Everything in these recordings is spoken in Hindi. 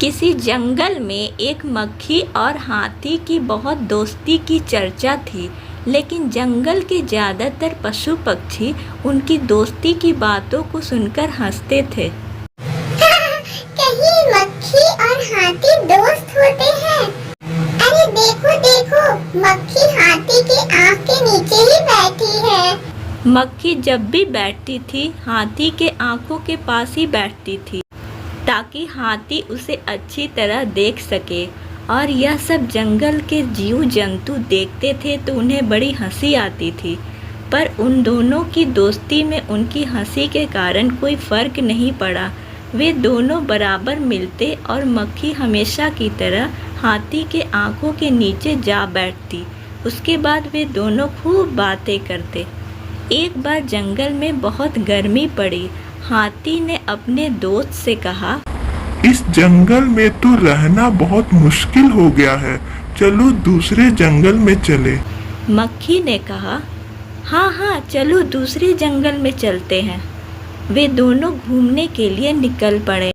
किसी जंगल में एक मक्खी और हाथी की बहुत दोस्ती की चर्चा थी। लेकिन जंगल के ज़्यादातर पशु पक्षी उनकी दोस्ती की बातों को सुनकर हंसते थे। कहीं मक्खी और हाथी दोस्त होते हैं। अरे देखो देखो, मक्खी हाथी के आँख के नीचे ही बैठी है। मक्खी जब भी बैठती थी हाथी के आंखों के पास ही बैठती थी ताकि हाथी उसे अच्छी तरह देख सके। और यह सब जंगल के जीव जंतु देखते थे तो उन्हें बड़ी हंसी आती थी। पर उन दोनों की दोस्ती में उनकी हंसी के कारण कोई फर्क नहीं पड़ा। वे दोनों बराबर मिलते और मक्खी हमेशा की तरह हाथी के आंखों के नीचे जा बैठती। उसके बाद वे दोनों खूब बातें करते। एक बार जंगल में बहुत गर्मी पड़ी। हाथी ने अपने दोस्त से कहा, इस जंगल में तो रहना बहुत मुश्किल हो गया है, चलो दूसरे जंगल में चले। मक्खी ने कहा, हाँ हाँ चलो दूसरे जंगल में चलते हैं। वे दोनों घूमने के लिए निकल पड़े।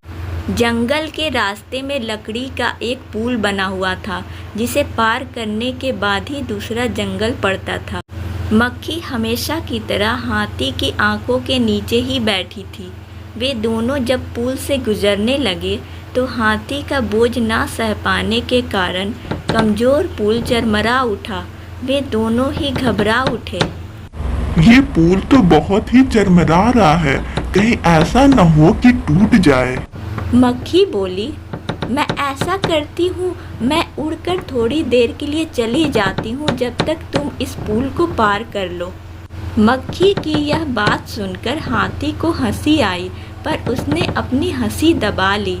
जंगल के रास्ते में लकड़ी का एक पुल बना हुआ था जिसे पार करने के बाद ही दूसरा जंगल पड़ता था। मक्खी हमेशा की तरह हाथी की आंखों के नीचे ही बैठी थी। वे दोनों जब पुल से गुजरने लगे तो हाथी का बोझ ना सह पाने के कारण कमजोर पुल चरमरा उठा। वे दोनों ही घबरा उठे। ये पुल तो बहुत ही चरमरा रहा है, कहीं ऐसा न हो कि टूट जाए। मक्खी बोली, मैं ऐसा करती हूँ, मैं उड़कर थोड़ी देर के लिए चली जाती हूँ जब तक तुम इस पुल को पार कर लो। मक्खी की यह बात सुनकर हाथी को हंसी आई, पर उसने अपनी हंसी दबा ली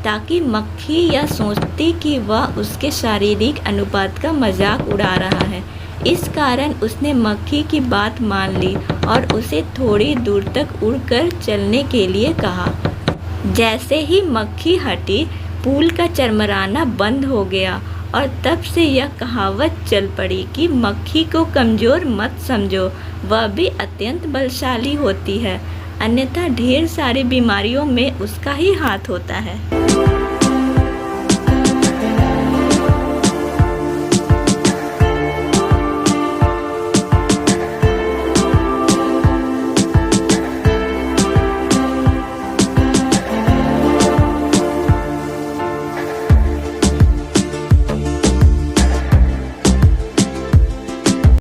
ताकि मक्खी यह सोचती कि वह उसके शारीरिक अनुपात का मजाक उड़ा रहा है। इस कारण उसने मक्खी की बात मान ली और उसे थोड़ी दूर तक उड़कर चलने के लिए कहा। जैसे ही मक्खी हटी पुल का चरमराना बंद हो गया और तब से यह कहावत चल पड़ी कि मक्खी को कमज़ोर मत समझो, वह भी अत्यंत बलशाली होती है, अन्यथा ढेर सारी बीमारियों में उसका ही हाथ होता है।